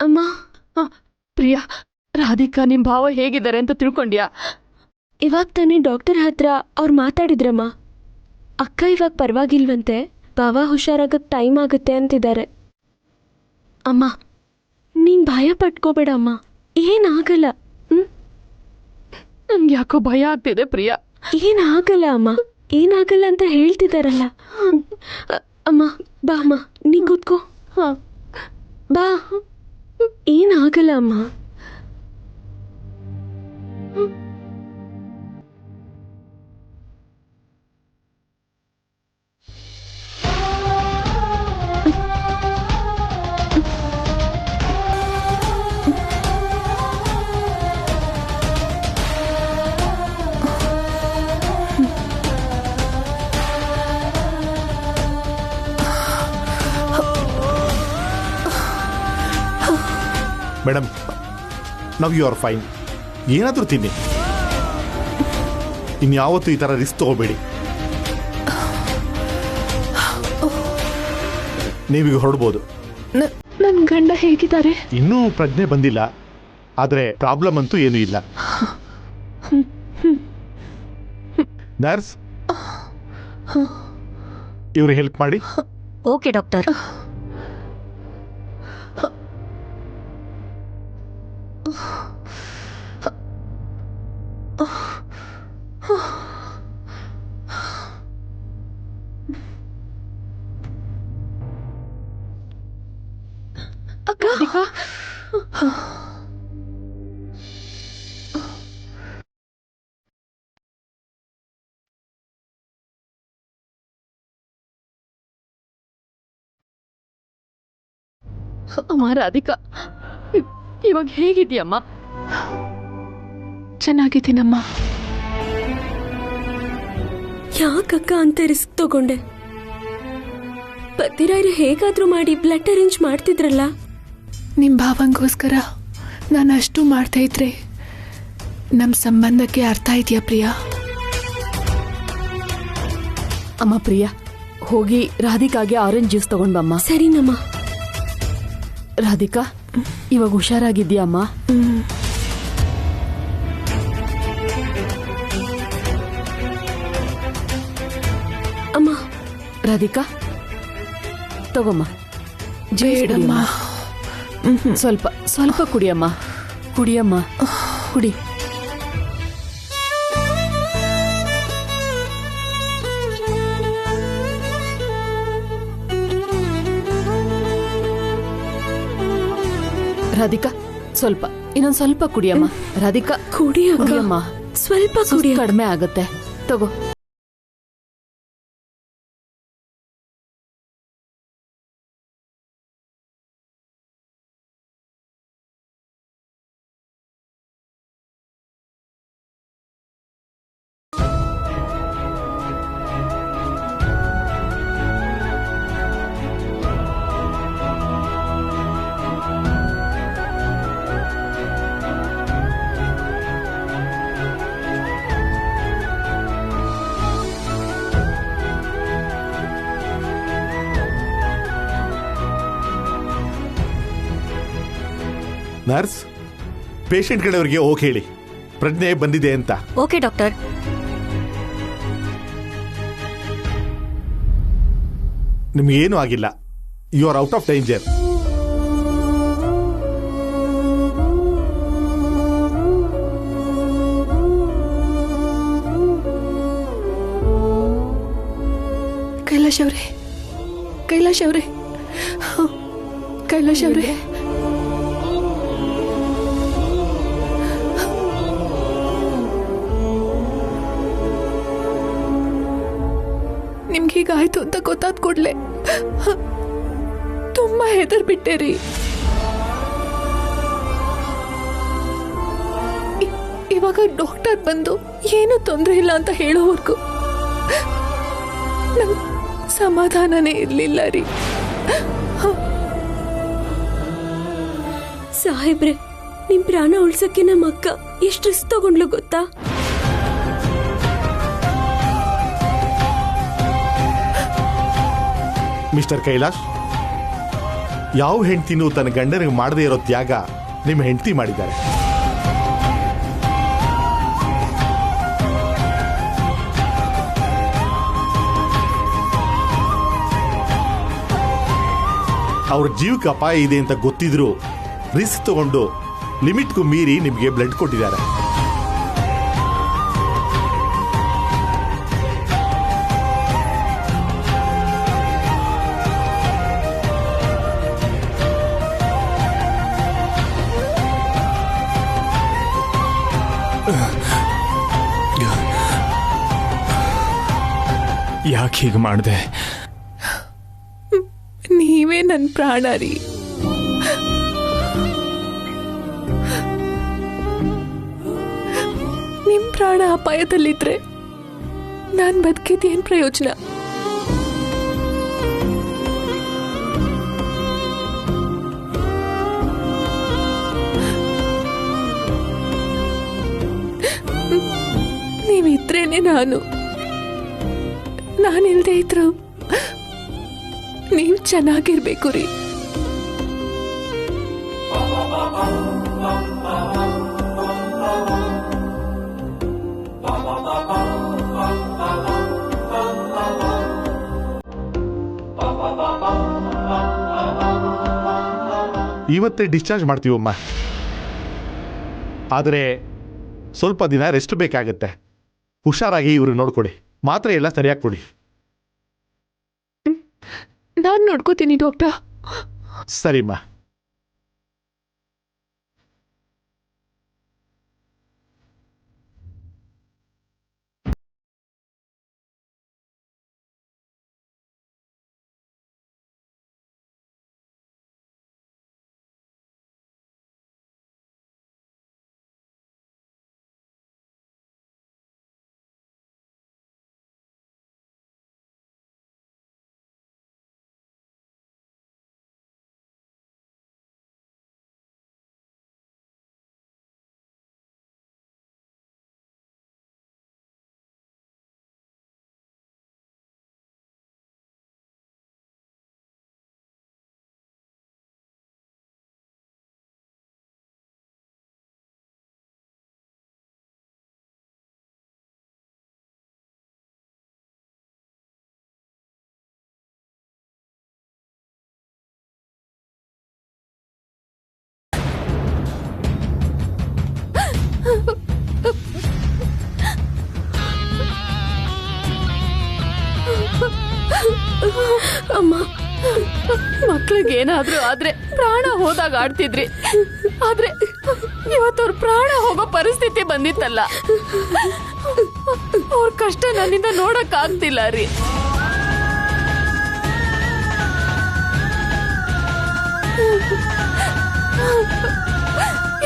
ಅಮ್ಮ. ಪ್ರಿಯಾ, ರಾಧಿಕಾ ನಿಮ್ ಭಾವ ಹೇಗಿದ್ದಾರೆ ಅಂತ ತಿಳ್ಕೊಂಡ್ಯಾ? ಇವಾಗ ತಾನೇ ಡಾಕ್ಟರ್ ಹತ್ರ ಅವ್ರು ಮಾತಾಡಿದ್ರಮ್ಮ. ಅಕ್ಕ ಇವಾಗ ಪರವಾಗಿಲ್ವಂತೆ, ಭಾವ ಹುಷಾರಾಗಕ್ಕೆ ಟೈಮ್ ಆಗುತ್ತೆ ಅಂತಿದ್ದಾರೆ. ಅಮ್ಮ ನೀನು ಭಯ ಪಟ್ಕೋಬೇಡ ಅಮ್ಮ, ಏನಾಗಲ್ಲ. ನನ್ಗೆ ಯಾಕೋ ಭಯ ಆಗ್ತಿದೆ ಪ್ರಿಯಾ. ಏನಾಗಲ್ಲ ಅಮ್ಮ, ಏನಾಗಲ್ಲ ಅಂತ ಹೇಳ್ತಿದ್ದಾರಲ್ಲ. ಅಮ್ಮ ಬಾ ಅಮ್ಮ, ನೀ ಕೂತ್ಕೋ. ಬಾ, ಏನಾಗಲ್ಲ ಅಮ್ಮ. Madam, now you are fine. ಏನಾದರೂ ತಿನ್ನಿ, ಇನ್ಯಾವತ್ತೂ ಈ ಥರ ರಿಸ್ಕ್ ತಗೋಬೇಡಿ. ನೀವೀಗ ಹೊರಡ್ಬೋದು. ನನ್ನ ಗಂಡ ಹೇಗಿದ್ದಾರೆ? ಇನ್ನೂ ಪ್ರಜ್ಞೆ ಬಂದಿಲ್ಲ, ಆದರೆ ಪ್ರಾಬ್ಲಮ್ ಅಂತೂ ಏನೂ ಇಲ್ಲ. ನರ್ಸ್, ಇವ್ರು ಹೆಲ್ಪ್ ಮಾಡಿ. Okay doctor. ರಾಧಿಕಾ, ಅಮ್ಮ ರಾಧಿಕಾ, ಇವಾಗ ಹೇಗಿದ್ಯಮ್ಮ? ಚೆನ್ನಾಗಿದ್ದೀನಮ್ಮ. ಯಾಕಕ್ಕ ಅಂತ ರಿಸ್ಕ್ ತಗೊಂಡೆ? ಪತಿರಾಯರು ಹೇಗಾದ್ರೂ ಮಾಡಿ ಬ್ಲಡ್ ಅರೇಂಜ್ ಮಾಡ್ತಿದ್ರಲ್ಲ. ನಿಮ್ಮ ಭಾವಂಗೋಸ್ಕರ ನಾನು ಅಷ್ಟು ಮಾಡ್ತಾ ಇದ್ರೆ ನಮ್ಮ ಸಂಬಂಧಕ್ಕೆ ಅರ್ಥ ಇದೆಯಾ ಪ್ರಿಯಾ? ಅಮ್ಮ ಪ್ರಿಯಾ, ಹೋಗಿ ರಾಧಿಕಾಗೆ ಆರೆಂಜ್ ಜ್ಯೂಸ್ ತಗೊಂಡ್ಬಮ್ಮ. ಸರಿನಮ್ಮ. ರಾಧಿಕಾ, ಇವಾಗ ಹುಷಾರಾಗಿದ್ಯಾ ಅಮ್ಮ? ಅಮ್ಮ. ರಾಧಿಕಾ ತಗೊಮ್ಮ. ಬೇಡಮ್ಮ. ಸ್ವಲ್ಪ ಸ್ವಲ್ಪ ಕುಡಿಯಮ್ಮ, ಕುಡಿಯಮ್ಮ, ಕುಡಿ. ರಾಧಿಕಾ ಸ್ವಲ್ಪ, ಇನ್ನೊಂದು ಸ್ವಲ್ಪ ಕುಡಿಯಮ್ಮ. ರಾಧಿಕಾ ಕುಡಿಯಮ್ಮ, ಸ್ವಲ್ಪ ಕುಡಿಯ. ಕಡಿಮೆ ಆಗುತ್ತೆ, ತಗೋ. ನರ್ಸ್, ಪೇಷಂಟ್ ಕಡೆಯವರಿಗೆ ಓಕೆ ಹೇಳಿ, ಪ್ರಜ್ಞೆ ಬಂದಿದೆ ಅಂತ. Okay doctor. ನಿಮ್ಗೇನು ಆಗಿಲ್ಲ, you are out of danger. Kailash ಅವರೇ, ಕೈಲಾಶ್ ಅವರೇ, ಕೈಲಾಶ್ ಅವರೇ, ನಿಮ್ಗೆ ಹೀಗಾಯ್ತು ಅಂತ ಗೊತ್ತಾದ ಕೂಡಲೇ ತುಂಬಾ ಹೆದರ್ ಬಿಟ್ಟೇರಿ. ಇವಾಗ ಡಾಕ್ಟರ್ ಬಂದು ಏನು ತೊಂದರೆ ಇಲ್ಲ ಅಂತ ಹೇಳೋವರೆಗೂ ನಂಗೆ ಸಮಾಧಾನನೇ ಇರ್ಲಿಲ್ಲ ರೀ. ಸಾಹೇಬ್ರೆ, ನಿಮ್ ಪ್ರಾಣ ಉಳ್ಸಕ್ಕೆ ನಮ್ಮ ಅಕ್ಕ ಎಷ್ಟು ರಿಸ್ಕ್ ತಗೊಂಡ್ಲು ಗೊತ್ತಾ? ಮಿಸ್ಟರ್ ಕೈಲಾಶ್, ಯಾವ ಹೆಂಡ್ತಿನೂ ತನ್ನ ಗಂಡನಿಗೆ ಮಾಡದೇ ಇರೋ ತ್ಯಾಗ ನಿಮ್ಮ ಹೆಂಡತಿ ಮಾಡಿದ್ದಾರೆ. ಅವ್ರ ಜೀವಕ್ಕೆ ಅಪಾಯ ಇದೆ ಅಂತ ಗೊತ್ತಿದ್ರು ರಿಸ್ಕ್ ತಗೊಂಡು ಲಿಮಿಟ್ಗೂ ಮೀರಿ ನಿಮಗೆ ಬ್ಲಡ್ ಕೊಟ್ಟಿದ್ದಾರೆ. ಯಾಕೆ ಹೀಗೆ ಮಾಡಿದೆ? ನೀವೇ ನನ್ನ ಪ್ರಾಣ ರೀ. ನಿಮ್ ಪ್ರಾಣ ಅಪಾಯದಲ್ಲಿದ್ರೆ ನಾನ್ ಬದುಕಿದ್ದೇನ್ ಪ್ರಯೋಜನ? ನೀವಿದ್ರೇನೆ ನಾನಿಲ್ದೇ ಇದ್ರು ನೀವು ಚೆನ್ನಾಗಿರ್ಬೇಕು ರೀ. ಇವತ್ತೇ ಡಿಸ್ಚಾರ್ಜ್ ಮಾಡ್ತೀವಮ್ಮ, ಆದರೆ ಸ್ವಲ್ಪ ದಿನ ರೆಸ್ಟ್ ಬೇಕಾಗತ್ತೆ. ಹುಷಾರಾಗಿ ಇವ್ರು ನೋಡ್ಕೊಡಿ, ಮಾತ್ರೆ ಎಲ್ಲ ಸರಿಯಾಗಿ ಕೊಡಿ. ನಾನು ನೋಡ್ಕೋತೀನಿ ಡಾಕ್ಟರ್. ಸರಿಮ್ಮ. ಅಮ್ಮ, ಮಕ್ಳಿಗೆ ಏನಾದ್ರೂ ಆದ್ರೆ ಪ್ರಾಣ ಹೋದಾಗ ಆಡ್ತಿದ್ರಿ, ಆದ್ರೆ ಇವತ್ತವ್ರ ಪ್ರಾಣ ಹೋಗೋ ಪರಿಸ್ಥಿತಿ ಬಂದಿತ್ತಲ್ಲ. ಅವ್ರ ಕಷ್ಟ ನನ್ನಿಂದ ನೋಡಕ್ ಆಗ್ತಿಲ್ಲ ರೀ.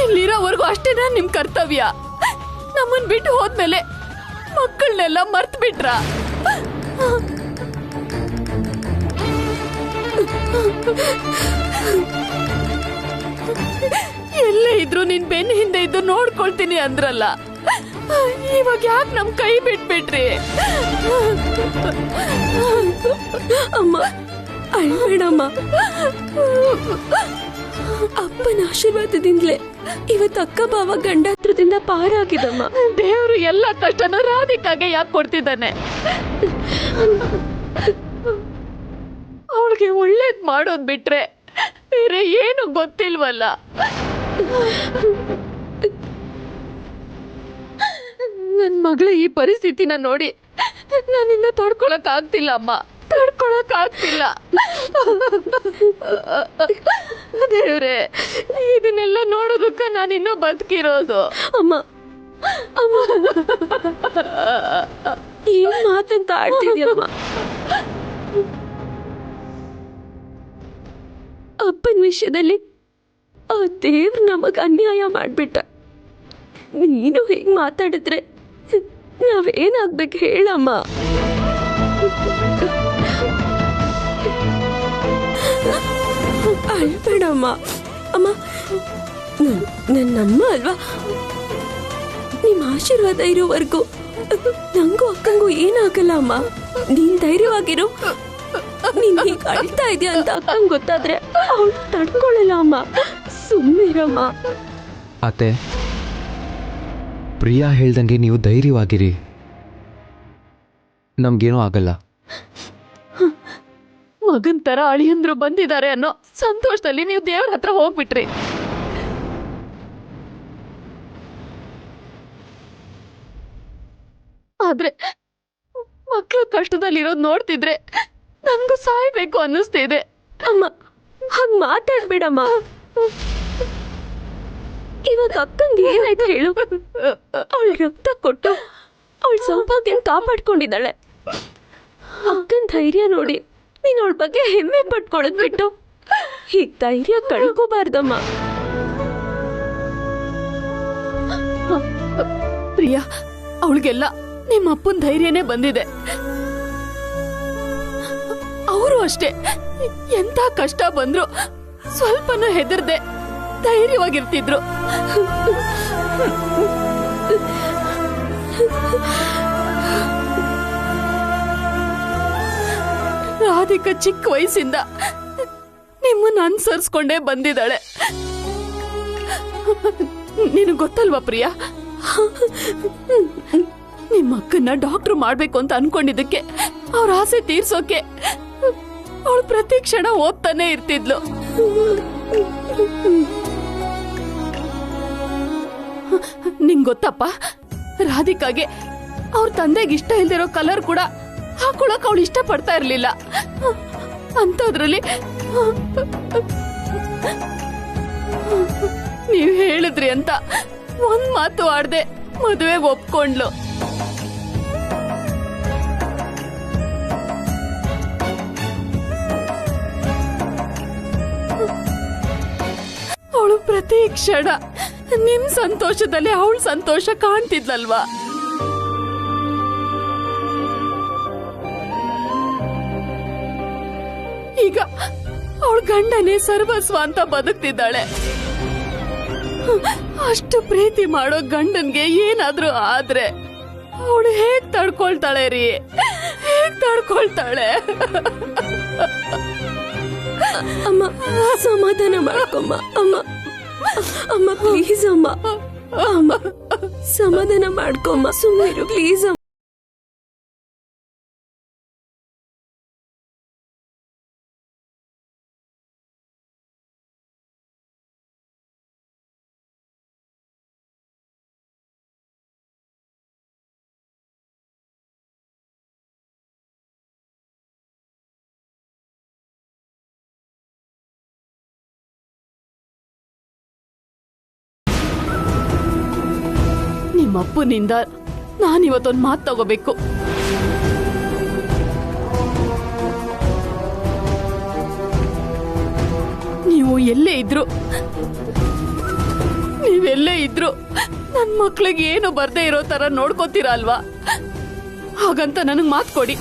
ಇಲ್ಲಿರೋವರೆಗೂ ಅಷ್ಟೇನಾ ನಿಮ್ ಕರ್ತವ್ಯ? ನಮ್ಮನ್ ಬಿಟ್ಟು ಹೋದ್ಮೇಲೆ ಮಕ್ಕಳನ್ನೆಲ್ಲ ಮರ್ತ್ ಬಿಟ್ರ? ಎಲ್ಲೇ ಇದ್ರು ನಿನ್ ಬೆನ್ನ ಹಿಂದೆ ಇದ್ದು ನೋಡ್ಕೊಳ್ತೀನಿ ಅಂದ್ರಲ್ಲ, ಇವಾಗ ಯಾಕೆ ನಮ್ ಕೈ ಬಿಟ್ಬಿಟ್ರಿ? ಅಮ್ಮ ಅಳ್ಬೇಡಮ್ಮ. ಅಪ್ಪನ ಆಶೀರ್ವಾದದಿಂದಲೇ ಇವತ್ತು ಅಕ್ಕ ಬಾವ ಗಂಡಾತ್ರದಿಂದ ಪಾರಾಗಿದಮ್ಮ. ದೇವ್ರು ಎಲ್ಲ ಕಷ್ಟನೂ ರಾಧಿಕಾಗೆ ಯಾಕೆ ಕೊಡ್ತಿದ್ದಾನೆ? ಅವಳಿಗೆ ಒಳ್ಳೇದ್ ಮಾಡೋದ್ ಬಿಟ್ರೆ ಬೇರೆ ಏನು ಗೊತ್ತಿಲ್ವಲ್ಲ. ನನ್ ಮಗಳ ಈ ಪರಿಸ್ಥಿತಿನ ನೋಡಿ ನಾನಿನ್ನ ತಡ್ಕೊಳಕ್ ಆಗ್ತಿಲ್ಲ ಅಮ್ಮ, ತಡ್ಕೊಳಕ್ ಆಗ್ತಿಲ್ಲ. ದೇವ್ರೆ, ಇದನ್ನೆಲ್ಲ ನೋಡೋದಕ್ಕ ನಾನಿನ್ನೂ ಬದುಕಿರೋದು. ಅಮ್ಮ ಅಮ್ಮ, ಏನ್ ಮಾತಂತ ಆಡ್ತಿದ್ಯಮ್ಮ? ಅಪ್ಪನ ವಿಷಯದಲ್ಲಿ ಆ ದೇವ್ರು ನಮಗ್ ಅನ್ಯಾಯ ಮಾಡ್ಬಿಟ್ಟ. ನೀನು ಹೇಗ್ ಮಾತಾಡಿದ್ರೆ ನಾವೇನಾಗ್ಬೇಕು ಹೇಳಮ್ಮ? ಅಳ್ಬೇಡಮ್ಮ. ಅಮ್ಮ, ನನ್ನಮ್ಮ ಅಲ್ವಾ? ನಿಮ್ಮ ಆಶೀರ್ವಾದ ಇರೋವರೆಗೂ ನಂಗೂ ಅಕ್ಕಂಗೂ ಏನಾಗಲ್ಲ ಅಮ್ಮ. ನೀನ್ ಧೈರ್ಯವಾಗಿರು. ನೀನ್ ಹೀಗೆ ಅಳ್ತಾ ಇದೆಯಾ ಅಂತ ಅಕ್ಕಂಗೆ ಗೊತ್ತಾದ್ರೆ ಅವಳು ತಡ್ಕೊಳ್ಳಲ್ಲ ಅಮ್ಮ. ಸುಮ್ಮನಿರಮ್ಮ. ಅತ್ತೆ, ಪ್ರಿಯಾ ಹೇಳ್ದಂಗೆ ನೀವು ಧೈರ್ಯವಾಗಿರಿ, ನಮ್ಗೇನೂ ಆಗಲ್ಲ. ಮಗನ್ ತರ ಅಳಿಯಂದ್ರು ಬಂದಿದ್ದಾರೆ ಅನ್ನೋ ಸಂತೋಷದಲ್ಲಿ ನೀವು ದೇವ್ರ ಹತ್ರ ಹೋಗ್ಬಿಟ್ರಿ. ಆದ್ರೆ ಮಕ್ಳು ಕಷ್ಟದಲ್ಲಿರೋದ್ ನೋಡ್ತಿದ್ರೆ ನನ್ಗೂ ಸಾಯ್ಬೇಕು ಅನ್ನಿಸ್ತಿದೆ. ಅಮ್ಮ ಹಾಗ ಮಾತಾಡ್ಬೇಡಮ್ಮ. ಇವಾಗ ಅಕ್ಕಂಗೆ ಏನಾಯ್ತು ಹೇಳು? ಅವಳ ರಕ್ತ ಕೊಟ್ಟು ಅವಳ ಸೌಭಾಗ್ಯನ ಕಾಪಾಡ್ಕೊಂಡಿದ್ದಾಳೆ. ಅಕ್ಕನ ಧೈರ್ಯ ನೋಡಿ ನೀನು ಅವಳ ಬಗ್ಗೆ ಹೆಮ್ಮೆ ಪಟ್ಕೊಳ್ಳೋದ್ ಬಿಟ್ಟು ಹೀಗ್ ಧೈರ್ಯ ಕಳ್ಕೋಬಾರ್ದಮ್ಮ. ಪ್ರಿಯಾ, ಅವಳಿಗೆಲ್ಲ ನಿಮ್ಮ ಅಪ್ಪನ ಧೈರ್ಯನೇ ಬಂದಿದೆ. ಅವರು ಅಷ್ಟೇ, ಎಂತ ಕಷ್ಟ ಬಂದ್ರು ಸ್ವಲ್ಪನೂ ಹೆದರ್ದೆ ಧೈರ್ಯವಾಗಿರ್ತಿದ್ರು. ರಾಧಿಕಾ ಚಿಕ್ಕ ವಯಸ್ಸಿಂದ ನಿಮ್ಮನ್ನ ಅನುಸರಿಸ್ಕೊಂಡೇ ಬಂದಿದ್ದಾಳೆ. ನಿನಗೆ ಗೊತ್ತಲ್ವಾ ಪ್ರಿಯಾ, ನಿಮ್ಮ ಅಕ್ಕನ್ನ ಡಾಕ್ಟರ್ ಮಾಡ್ಬೇಕು ಅಂತ ಅನ್ಕೊಂಡಿದ್ದಕ್ಕೆ ಅವ್ರ ಆಸೆ ತೀರ್ಸೋಕೆ ಅವಳು ಪ್ರತಿ ಕ್ಷಣ ಓದ್ತಾನೆ ಇರ್ತಿದ್ಲು. ನಿಂಗ್ ಗೊತ್ತಪ್ಪ, ರಾಧಿಕಾಗೆ ಅವ್ರ ತಂದೆಗೆ ಇಷ್ಟ ಇಲ್ದಿರೋ ಕಲರ್ ಕೂಡ ಹಾಕೊಳಕ್ ಅವಳು ಇಷ್ಟ ಪಡ್ತಾ ಇರ್ಲಿಲ್ಲ. ಅಂತದ್ರಲ್ಲಿ ನೀವ್ ಹೇಳಿದ್ರಿ ಅಂತ ಒಂದ್ ಮಾತು ಆಡ್ದೆ ಮದುವೆಗೆ ಒಪ್ಕೊಂಡ್ಲು. ಅವಳು ಪ್ರತಿ ಕ್ಷಣ ನಿಮ್ ಸಂತೋಷದಲ್ಲಿ ಅವಳ ಸಂತೋಷ ಕಾಣ್ತಿದ್ಲಲ್ವಾ? ಈಗ ಅವಳ ಗಂಡನೇ ಸರ್ವಸ್ವ ಅಂತ ಬದುಕ್ತಿದ್ದಾಳೆ. ಅಷ್ಟು ಪ್ರೀತಿ ಮಾಡೋ ಗಂಡನ್ಗೆ ಏನಾದ್ರೂ ಆದ್ರೆ ಅವಳು ಹೇಗ್ ತಡ್ಕೊಳ್ತಾಳೆ ರೀ? ಹೇಗ್ ತಡ್ಕೊಳ್ತಾಳೆ? ಅಮ್ಮ ಸಮಾಧಾನ ಮಾಡ್ಕೊಮ್ಮ. ಅಮ್ಮ ಅಮ್ಮ ಪ್ಲೀಸ್ ಅಮ್ಮ. ಅಮ್ಮ ಸಮಾಧಾನ ಮಾಡ್ಕೊಮ್ಮ, ಸುಮ್ಮನಿರು ಪ್ಲೀಸ್ ಅಮ್ಮ. ನಿಮ್ಮಪ್ಪನಿಂದ ನಾನಿವತ್ತೊಂದು ಮಾತು ತಗೋಬೇಕು. ನೀವೆಲ್ಲೇ ಇದ್ರು ನನ್ ಮಕ್ಳಿಗೆ ಏನು ಬರ್ದೇ ಇರೋ ತರ ನೋಡ್ಕೋತೀರಾ ಅಲ್ವಾ? ಹಾಗಂತ ನನಗ್ ಮಾತು ಕೊಡಿ.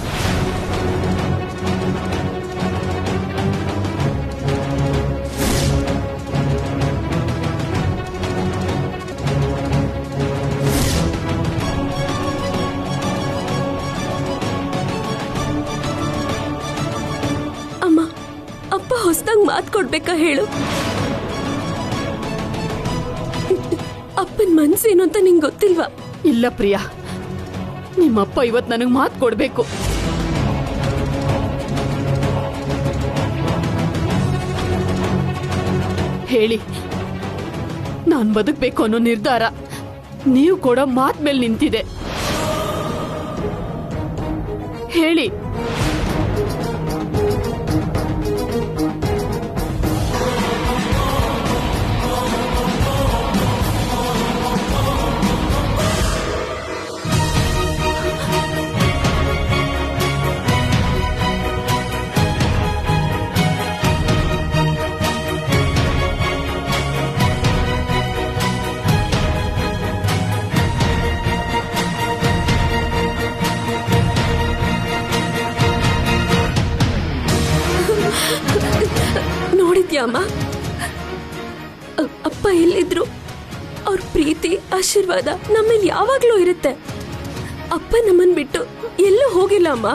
ಹೊಸದಾಗಿ ಮಾತು ಕೊಡ್ಬೇಕಾ ಹೇಳು? ಅಪ್ಪನ ಮನ್ಸೇನು ಅಂತ ನಿಂಗೆ ಗೊತ್ತಿಲ್ವಾ? ಇಲ್ಲ ಪ್ರಿಯಾ, ನಿಮ್ಮಪ್ಪ ಇವತ್ತು ನನಗೆ ಮಾತು ಕೊಡ್ಬೇಕು. ಹೇಳಿ, ನಾನ್ ಬದುಕಬೇಕು ಅನ್ನೋ ನಿರ್ಧಾರ ನೀವು ಕೂಡ ಮಾತ್ ಮೇಲೆ ನಿಂತಿದೆ. ಹೇಳಿ. ನೋಡಿದ್ಯಾಮ್ಮ, ಅಪ್ಪ ಎಲ್ಲಿದ್ರು ಅವ್ರ ಪ್ರೀತಿ ಆಶೀರ್ವಾದ ನಮ್ಮಲ್ಲಿ ಯಾವಾಗ್ಲೂ ಇರುತ್ತೆ. ಅಪ್ಪ ನಮ್ಮನ್ ಬಿಟ್ಟು ಎಲ್ಲೂ ಹೋಗಿಲ್ಲ ಅಮ್ಮ.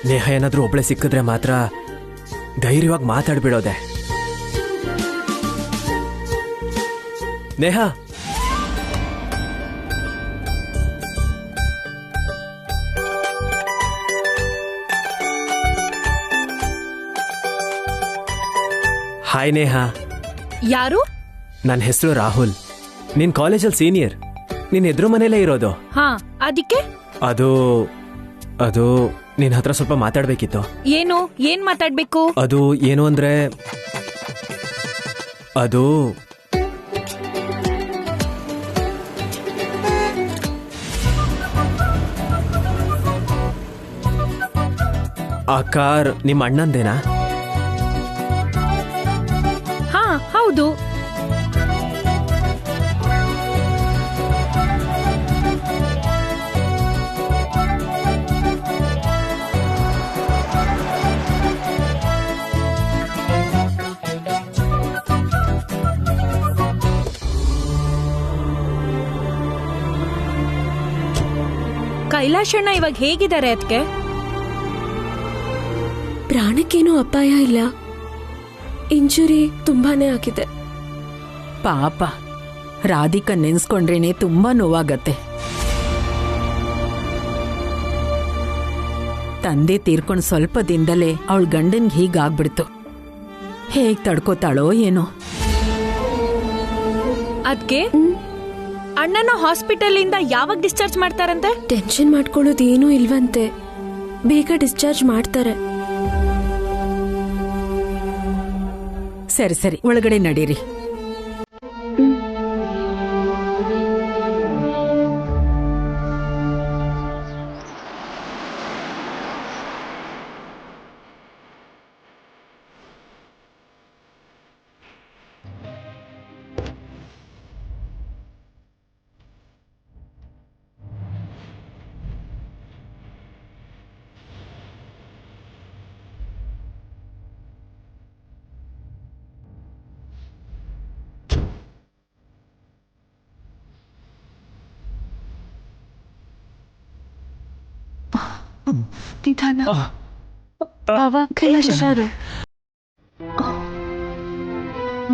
ನೇಹ ಏನಾದರೂ ಒಬ್ಳೆ ಸಿಕ್ಕಿದ್ರೆ ಮಾತ್ರ ಧೈರ್ಯವಾಗಿ ಮಾತಾಡ್ಬಿಡೋದೆ. ನೇಹ, ಹಾಯ್ ನೇಹ. ಯಾರು? ನನ್ನ ಹೆಸರು ರಾಹುಲ್. ನಿನ್ ಕಾಲೇಜಲ್ಲಿ ಸೀನಿಯರ್. ನಿನ್ ಎದುರು ಮನೇಲೇ ಇರೋದು. ಹಾ, ಅದಕ್ಕೆ ಅದು ಅದು ನಿನ್ ಹತ್ರ ಸ್ವಲ್ಪ ಮಾತಾಡ್ಬೇಕಿತ್ತು. ಏನ್ ಮಾತಾಡ್ಬೇಕು? ಅದು ಏನು ಅಂದ್ರೆ ಅದು ಆ ಕಾರ್ ನಿಮ್ಮ ಅಣ್ಣಂದೇನಾ? ಹಾ, ಹೌದು. ಕೈಲಾಶಣ್ಣ ಇವಾಗ ಹೇಗಿದ್ದಾರೆ ಅದಕ್ಕೆ? ಪ್ರಾಣಕ್ಕೇನೂ ಅಪಾಯ ಇಲ್ಲ, ಇಂಜುರಿ ತುಂಬಾನೇ ಆಗಿದೆ. ಪಾಪ, ರಾಧಿಕಾ ನೆನ್ಸ್ಕೊಂಡ್ರೇನೆ ತುಂಬಾ ನೋವಾಗತ್ತೆ. ತಂದೆ ತೀರ್ಕೊಂಡ್ ಸ್ವಲ್ಪ ದಿನದಲ್ಲೇ ಅವಳ ಗಂಡನ್ಗೆ ಹೀಗಾಗ್ಬಿಡ್ತು. ಹೇಗ್ ತಡ್ಕೋತಾಳೋ ಏನೋ. ಅದಕ್ಕೆ ಅಣ್ಣನ ಹಾಸ್ಪಿಟಲ್ ಇಂದ ಯಾವಾಗ ಡಿಸ್ಚಾರ್ಜ್ ಮಾಡ್ತಾರಂತೆ? ಟೆನ್ಷನ್ ಮಾಡ್ಕೊಳ್ಳೋದು ಏನೂ ಇಲ್ವಂತೆ, ಬೇಗ ಡಿಸ್ಚಾರ್ಜ್ ಮಾಡ್ತಾರೆ. ಸರಿ ಸರಿ, ಒಳಗಡೆ ನಡೀರಿ. ನಿಧಾನ. ಭಾವ, ಕೈಲಾಶ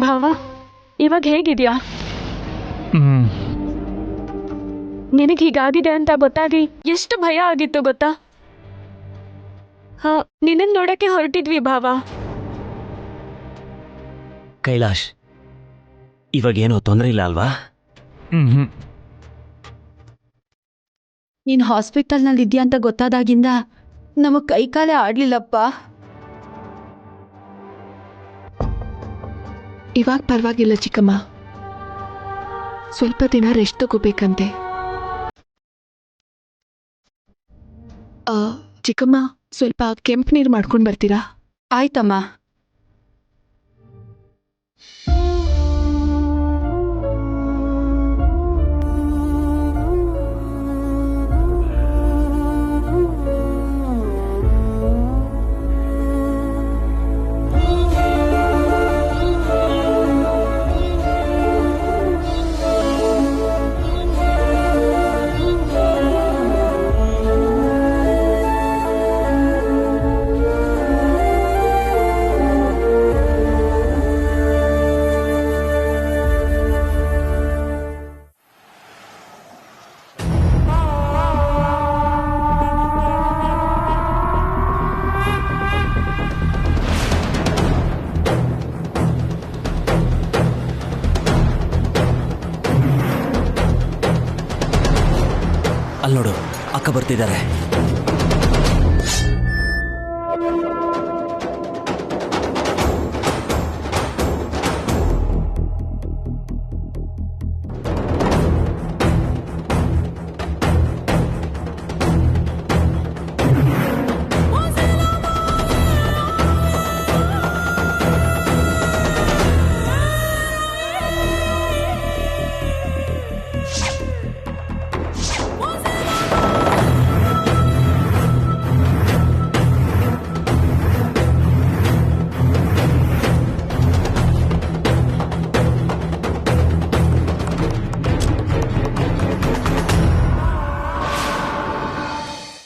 ಭಾವ, ಇವಾಗ ಹೇಗಿದ್ಯಾ? ನಿನಗೆ ಹೀಗಾಗಿದೆ ಅಂತ ಗೊತ್ತಾಗಿ ಎಷ್ಟು ಭಯ ಆಗಿತ್ತು ಗೊತ್ತಾ? ಹಾ, ನಿನ್ನನ್ನು ನೋಡಕ್ಕೆ ಹೊರಟಿದ್ವಿ ಭಾವ. ಕೈಲಾಶ್, ಇವಾಗೇನೋ ತೊಂದರೆ ಇಲ್ಲ ಅಲ್ವಾ? ನೀನ್ ಹಾಸ್ಪಿಟಲ್ನಲ್ಲಿ ಇದೆಯಾ ಅಂತ ಗೊತ್ತಾದಾಗಿಂದ ನಮಗ್ ಕೈಕಾಲೇ ಆಡ್ಲಿಲ್ಲಪ್ಪ. ಇವಾಗ ಪರವಾಗಿಲ್ಲ ಚಿಕ್ಕಮ್ಮ, ಸ್ವಲ್ಪ ದಿನ ರೆಸ್ಟ್ ತಗೋಬೇಕಂತೆ. ಚಿಕ್ಕಮ್ಮ, ಸ್ವಲ್ಪ ಕೆಂಪು ನೀರು ಮಾಡ್ಕೊಂಡು ಬರ್ತೀರಾ? ಆಯ್ತಮ್ಮ. ಅಲ್ಲಿ ನೋಡು, ಅಕ್ಕ ಬರ್ತಿದ್ದಾರೆ.